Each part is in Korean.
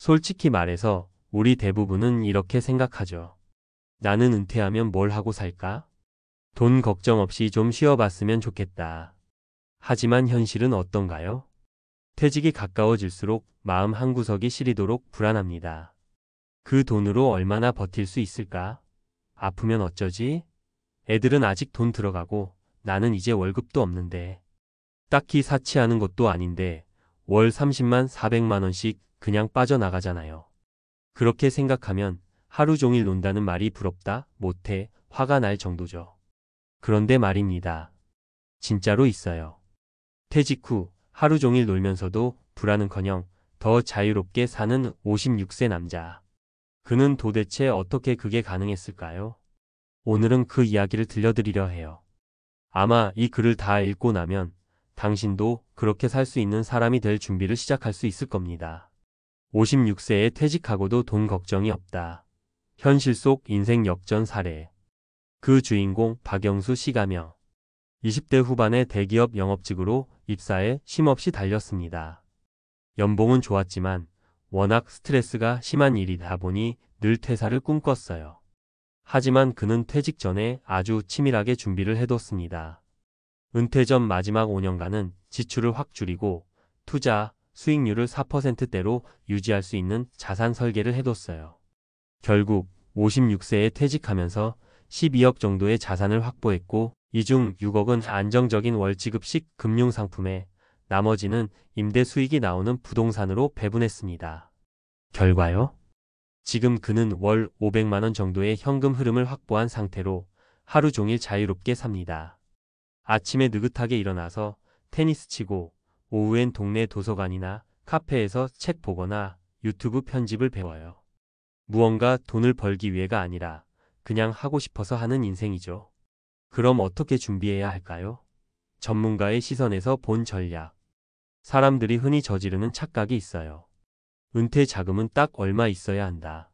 솔직히 말해서 우리 대부분은 이렇게 생각하죠. 나는 은퇴하면 뭘 하고 살까? 돈 걱정 없이 좀 쉬어봤으면 좋겠다. 하지만 현실은 어떤가요? 퇴직이 가까워질수록 마음 한구석이 시리도록 불안합니다. 그 돈으로 얼마나 버틸 수 있을까? 아프면 어쩌지? 애들은 아직 돈 들어가고 나는 이제 월급도 없는데. 딱히 사치하는 것도 아닌데 월 30만 400만 원씩 그냥 빠져나가잖아요. 그렇게 생각하면 하루 종일 논다는 말이 부럽다, 못해, 화가 날 정도죠. 그런데 말입니다. 진짜로 있어요. 퇴직 후 하루 종일 놀면서도 불안은커녕 더 자유롭게 사는 56세 남자. 그는 도대체 어떻게 그게 가능했을까요? 오늘은 그 이야기를 들려드리려 해요. 아마 이 글을 다 읽고 나면 당신도 그렇게 살 수 있는 사람이 될 준비를 시작할 수 있을 겁니다. 56세에 퇴직하고도 돈 걱정이 없다. 현실 속 인생 역전 사례. 그 주인공 박영수 씨가며 20대 후반에 대기업 영업직으로 입사해 쉼없이 달렸습니다. 연봉은 좋았지만 워낙 스트레스가 심한 일이다 보니 늘 퇴사를 꿈꿨어요. 하지만 그는 퇴직 전에 아주 치밀하게 준비를 해뒀습니다. 은퇴 전 마지막 5년간은 지출을 확 줄이고 투자, 수익률을 4%대로 유지할 수 있는 자산 설계를 해뒀어요. 결국 56세에 퇴직하면서 12억 정도의 자산을 확보했고 이 중 6억은 안정적인 월지급식 금융상품에 나머지는 임대 수익이 나오는 부동산으로 배분했습니다. 결과요? 지금 그는 월 500만 원 정도의 현금 흐름을 확보한 상태로 하루 종일 자유롭게 삽니다. 아침에 느긋하게 일어나서 테니스 치고 오후엔 동네 도서관이나 카페에서 책 보거나 유튜브 편집을 배워요. 무언가 돈을 벌기 위해가 아니라 그냥 하고 싶어서 하는 인생이죠. 그럼 어떻게 준비해야 할까요? 전문가의 시선에서 본 전략. 사람들이 흔히 저지르는 착각이 있어요. 은퇴 자금은 딱 얼마 있어야 한다.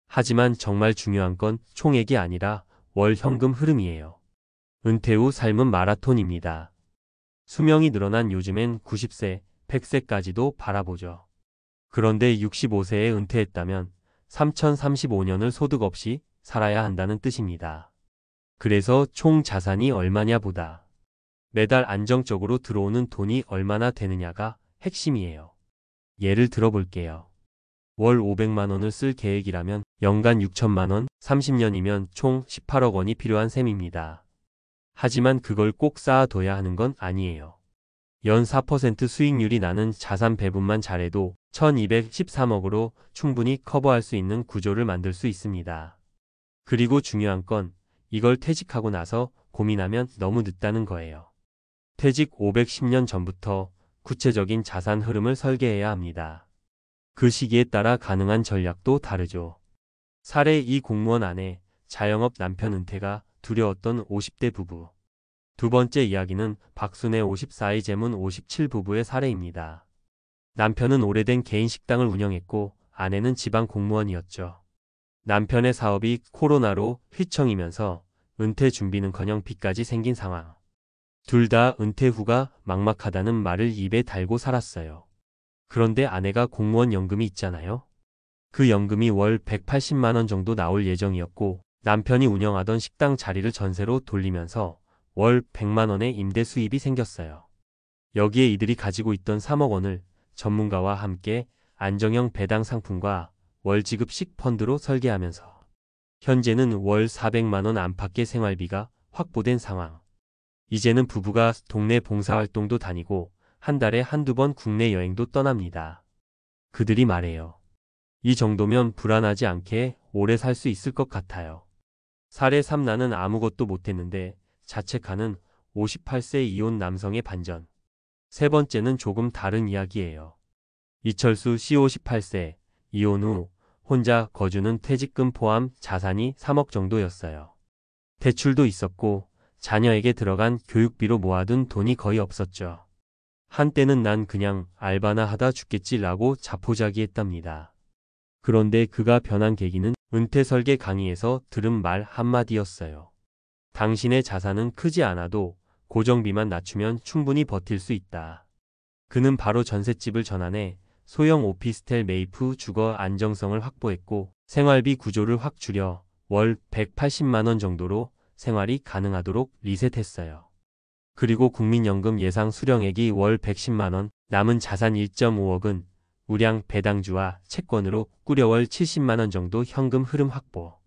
하지만 정말 중요한 건 총액이 아니라 월 현금 흐름이에요. 은퇴 후 삶은 마라톤입니다. 수명이 늘어난 요즘엔 90세, 100세까지도 바라보죠. 그런데 65세에 은퇴했다면 3035년을 소득 없이 살아야 한다는 뜻입니다. 그래서 총 자산이 얼마냐 보다. 매달 안정적으로 들어오는 돈이 얼마나 되느냐가 핵심이에요. 예를 들어볼게요. 월 500만 원을 쓸 계획이라면 연간 6천만 원, 30년이면 총 18억 원이 필요한 셈입니다. 하지만 그걸 꼭 쌓아둬야 하는 건 아니에요. 연 4% 수익률이 나는 자산 배분만 잘해도 1213억으로 충분히 커버할 수 있는 구조를 만들 수 있습니다. 그리고 중요한 건 이걸 퇴직하고 나서 고민하면 너무 늦다는 거예요. 퇴직 510년 전부터 구체적인 자산 흐름을 설계해야 합니다. 그 시기에 따라 가능한 전략도 다르죠. 사례 2 공무원 아내, 자영업 남편 은퇴가 두려웠던 50대 부부. 두 번째 이야기는 박순애 54의 재문 57 부부의 사례입니다. 남편은 오래된 개인 식당을 운영했고 아내는 지방 공무원이었죠. 남편의 사업이 코로나로 휘청이면서 은퇴 준비는커녕 빚까지 생긴 상황. 둘 다 은퇴 후가 막막하다는 말을 입에 달고 살았어요. 그런데 아내가 공무원 연금이 있잖아요. 그 연금이 월 180만 원 정도 나올 예정이었고 남편이 운영하던 식당 자리를 전세로 돌리면서 월 100만 원의 임대 수입이 생겼어요. 여기에 이들이 가지고 있던 3억 원을 전문가와 함께 안정형 배당 상품과 월지급식 펀드로 설계하면서 현재는 월 400만 원 안팎의 생활비가 확보된 상황. 이제는 부부가 동네 봉사활동도 다니고 한 달에 한두 번 국내 여행도 떠납니다. 그들이 말해요. 이 정도면 불안하지 않게 오래 살 수 있을 것 같아요. 사례 3 나는 아무것도 못했는데 자책하는 58세 이혼 남성의 반전. 세 번째는 조금 다른 이야기예요. 이철수 씨 58세, 이혼 후 혼자 거주는 퇴직금 포함 자산이 3억 정도였어요. 대출도 있었고 자녀에게 들어간 교육비로 모아둔 돈이 거의 없었죠. 한때는 난 그냥 알바나 하다 죽겠지라고 자포자기했답니다. 그런데 그가 변한 계기는 은퇴 설계 강의에서 들은 말 한마디였어요. 당신의 자산은 크지 않아도 고정비만 낮추면 충분히 버틸 수 있다. 그는 바로 전셋집을 전환해 소형 오피스텔 매입 후 주거 안정성을 확보했고 생활비 구조를 확 줄여 월 180만 원 정도로 생활이 가능하도록 리셋했어요. 그리고 국민연금 예상 수령액이 월 110만 원, 남은 자산 1.5억은 우량 배당주와 채권으로 꾸려 월 70만 원 정도 현금 흐름 확보.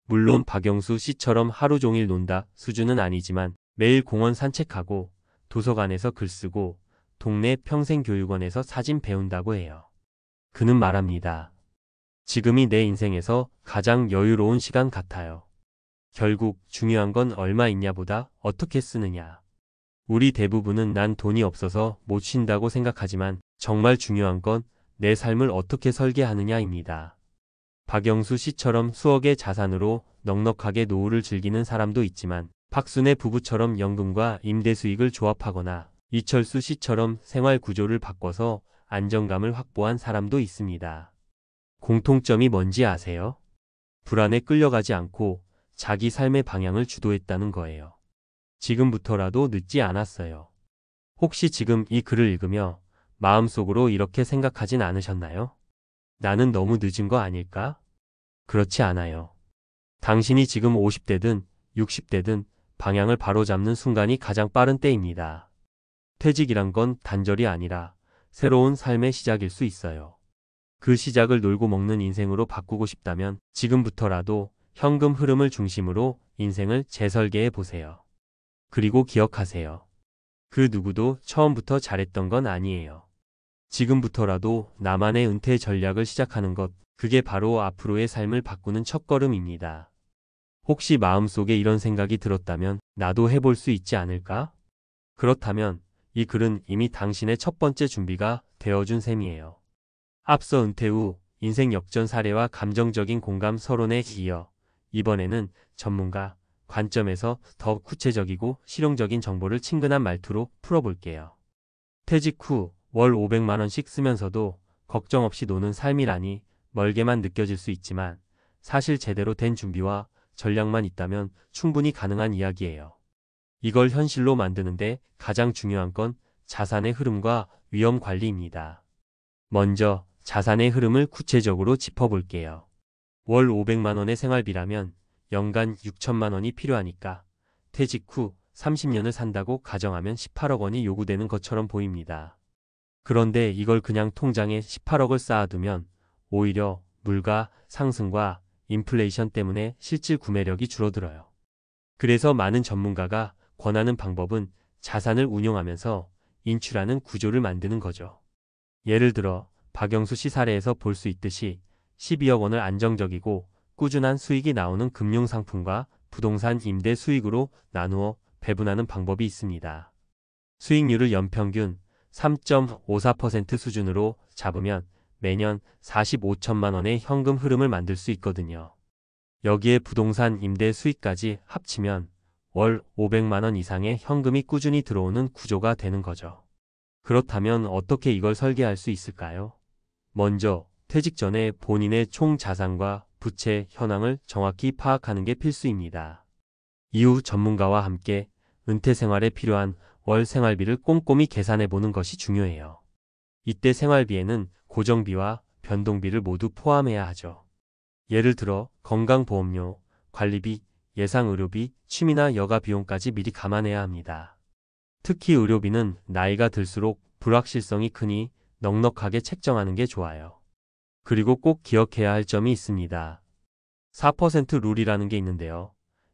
물론 박영수 씨처럼 하루 종일 논다 수준은 아니지만 매일 공원 산책하고 도서관에서 글 쓰고 동네 평생교육원에서 사진 배운다고 해요. 그는 말합니다. 지금이 내 인생에서 가장 여유로운 시간 같아요. 결국 중요한 건 얼마 있냐보다 어떻게 쓰느냐. 우리 대부분은 난 돈이 없어서 못 쉰다고 생각하지만 정말 중요한 건 내 삶을 어떻게 설계하느냐입니다. 박영수 씨처럼 수억의 자산으로 넉넉하게 노후를 즐기는 사람도 있지만 박순애 부부처럼 연금과 임대 수익을 조합하거나 이철수 씨처럼 생활 구조를 바꿔서 안정감을 확보한 사람도 있습니다. 공통점이 뭔지 아세요? 불안에 끌려가지 않고 자기 삶의 방향을 주도했다는 거예요. 지금부터라도 늦지 않았어요. 혹시 지금 이 글을 읽으며 마음속으로 이렇게 생각하진 않으셨나요? 나는 너무 늦은 거 아닐까? 그렇지 않아요. 당신이 지금 50대든 60대든 방향을 바로잡는 순간이 가장 빠른 때입니다. 퇴직이란 건 단절이 아니라 새로운 삶의 시작일 수 있어요. 그 시작을 놀고 먹는 인생으로 바꾸고 싶다면 지금부터라도 현금 흐름을 중심으로 인생을 재설계해 보세요. 그리고 기억하세요. 그 누구도 처음부터 잘했던 건 아니에요. 지금부터라도 나만의 은퇴 전략을 시작하는 것, 그게 바로 앞으로의 삶을 바꾸는 첫걸음입니다. 혹시 마음속에 이런 생각이 들었다면 나도 해볼 수 있지 않을까? 그렇다면 이 글은 이미 당신의 첫 번째 준비가 되어준 셈이에요. 앞서 은퇴 후 인생 역전 사례와 감정적인 공감 서론에 이어 이번에는 전문가 관점에서 더 구체적이고 실용적인 정보를 친근한 말투로 풀어볼게요. 퇴직 후 월 500만 원씩 쓰면서도 걱정 없이 노는 삶이라니 멀게만 느껴질 수 있지만 사실 제대로 된 준비와 전략만 있다면 충분히 가능한 이야기예요. 이걸 현실로 만드는데 가장 중요한 건 자산의 흐름과 위험 관리입니다. 먼저 자산의 흐름을 구체적으로 짚어볼게요. 월 500만 원의 생활비라면 연간 6천만 원이 필요하니까 퇴직 후 30년을 산다고 가정하면 18억 원이 요구되는 것처럼 보입니다. 그런데 이걸 그냥 통장에 18억을 쌓아두면 오히려 물가 상승과 인플레이션 때문에 실질 구매력이 줄어들어요. 그래서 많은 전문가가 권하는 방법은 자산을 운용하면서 인출하는 구조를 만드는 거죠. 예를 들어 박영수 씨 사례에서 볼 수 있듯이 12억 원을 안정적이고 꾸준한 수익이 나오는 금융상품과 부동산 임대 수익으로 나누어 배분하는 방법이 있습니다. 수익률을 연평균 3.54% 수준으로 잡으면 매년 45천만 원의 현금 흐름을 만들 수 있거든요. 여기에 부동산 임대 수익까지 합치면 월 500만 원 이상의 현금이 꾸준히 들어오는 구조가 되는 거죠. 그렇다면 어떻게 이걸 설계할 수 있을까요? 먼저 퇴직 전에 본인의 총 자산과 부채 현황을 정확히 파악하는 게 필수입니다. 이후 전문가와 함께 은퇴 생활에 필요한 월 생활비를 꼼꼼히 계산해 보는 것이 중요해요. 이때 생활비에는 고정비와 변동비를 모두 포함해야 하죠. 예를 들어 건강보험료, 관리비, 예상 의료비, 취미나 여가 비용까지 미리 감안해야 합니다. 특히 의료비는 나이가 들수록 불확실성이 크니 넉넉하게 책정하는 게 좋아요. 그리고 꼭 기억해야 할 점이 있습니다. 4% 룰이라는 게 있는데요.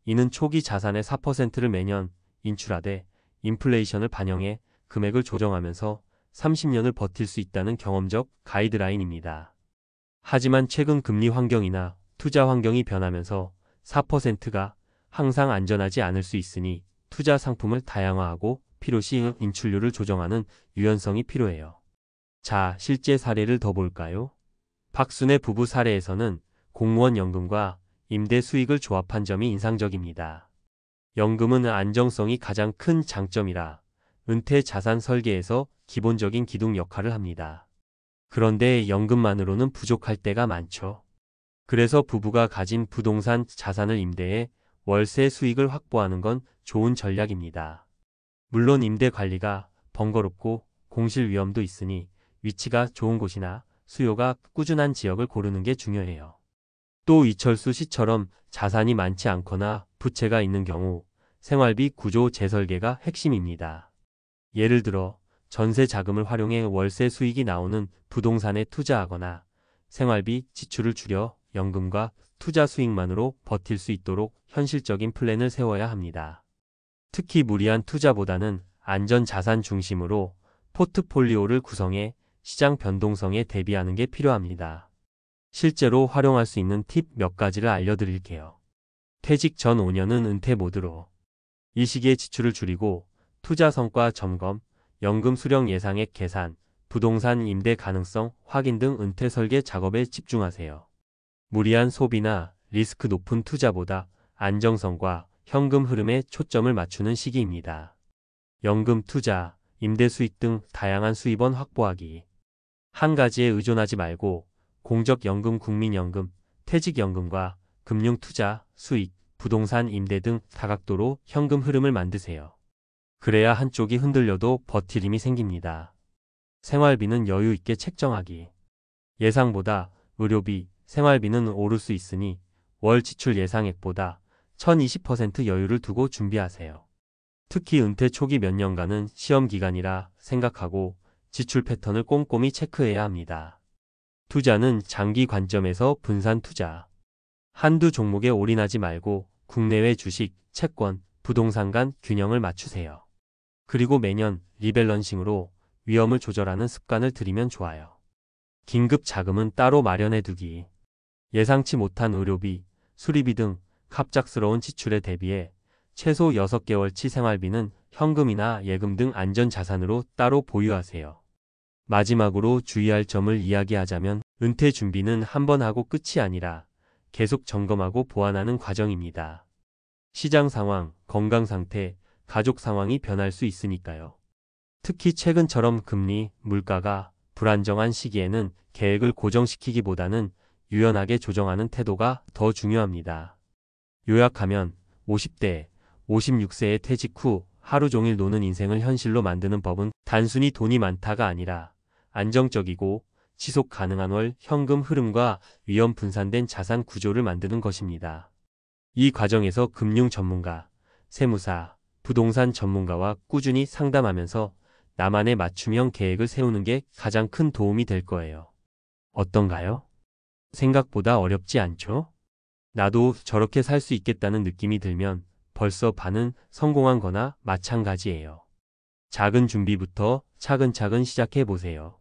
이는 초기 자산의 4%를 매년 인출하되 인플레이션을 반영해 금액을 조정하면서 30년을 버틸 수 있다는 경험적 가이드라인입니다. 하지만 최근 금리 환경이나 투자 환경이 변하면서 4%가 항상 안전하지 않을 수 있으니 투자 상품을 다양화하고 필요시 인출률을 조정하는 유연성이 필요해요. 자, 실제 사례를 더 볼까요? 박순애 부부 사례에서는 공무원 연금과 임대 수익을 조합한 점이 인상적입니다. 연금은 안정성이 가장 큰 장점이라 은퇴 자산 설계에서 기본적인 기둥 역할을 합니다. 그런데 연금만으로는 부족할 때가 많죠. 그래서 부부가 가진 부동산 자산을 임대해 월세 수익을 확보하는 건 좋은 전략입니다. 물론 임대 관리가 번거롭고 공실 위험도 있으니 위치가 좋은 곳이나 수요가 꾸준한 지역을 고르는 게 중요해요. 또 이철수 씨처럼 자산이 많지 않거나 부채가 있는 경우 생활비 구조 재설계가 핵심입니다. 예를 들어 전세 자금을 활용해 월세 수익이 나오는 부동산에 투자하거나 생활비 지출을 줄여 연금과 투자 수익만으로 버틸 수 있도록 현실적인 플랜을 세워야 합니다. 특히 무리한 투자보다는 안전 자산 중심으로 포트폴리오를 구성해 시장 변동성에 대비하는 게 필요합니다. 실제로 활용할 수 있는 팁 몇 가지를 알려드릴게요. 퇴직 전 5년은 은퇴 모드로. 이 시기에 지출을 줄이고 투자 성과 점검, 연금 수령 예상액 계산, 부동산 임대 가능성 확인 등 은퇴 설계 작업에 집중하세요. 무리한 소비나 리스크 높은 투자보다 안정성과 현금 흐름에 초점을 맞추는 시기입니다. 연금 투자, 임대 수익 등 다양한 수입원 확보하기. 한 가지에 의존하지 말고 공적연금, 국민연금, 퇴직연금과 금융투자, 수익, 부동산 임대 등 다각도로 현금 흐름을 만드세요. 그래야 한쪽이 흔들려도 버틸 힘이 생깁니다. 생활비는 여유 있게 책정하기. 예상보다 의료비, 생활비는 오를 수 있으니 월 지출 예상액보다 1020% 여유를 두고 준비하세요. 특히 은퇴 초기 몇 년간은 시험 기간이라 생각하고 지출 패턴을 꼼꼼히 체크해야 합니다. 투자는 장기 관점에서 분산 투자. 한두 종목에 올인하지 말고 국내외 주식, 채권, 부동산 간 균형을 맞추세요. 그리고 매년 리밸런싱으로 위험을 조절하는 습관을 들이면 좋아요. 긴급 자금은 따로 마련해 두기. 예상치 못한 의료비, 수리비 등 갑작스러운 지출에 대비해 최소 6개월치 생활비는 현금이나 예금 등 안전자산으로 따로 보유하세요. 마지막으로 주의할 점을 이야기하자면 은퇴 준비는 한 번 하고 끝이 아니라 계속 점검하고 보완하는 과정입니다. 시장 상황, 건강 상태, 가족 상황이 변할 수 있으니까요. 특히 최근처럼 금리, 물가가 불안정한 시기에는 계획을 고정시키기보다는 유연하게 조정하는 태도가 더 중요합니다. 요약하면 50대, 56세의 퇴직 후 하루 종일 노는 인생을 현실로 만드는 법은 단순히 돈이 많다가 아니라 안정적이고 지속 가능한 월 현금 흐름과 위험 분산된 자산 구조를 만드는 것입니다. 이 과정에서 금융 전문가, 세무사, 부동산 전문가와 꾸준히 상담하면서 나만의 맞춤형 계획을 세우는 게 가장 큰 도움이 될 거예요. 어떤가요? 생각보다 어렵지 않죠? 나도 저렇게 살 수 있겠다는 느낌이 들면 벌써 반은 성공한 거나 마찬가지예요. 작은 준비부터 차근차근 시작해 보세요.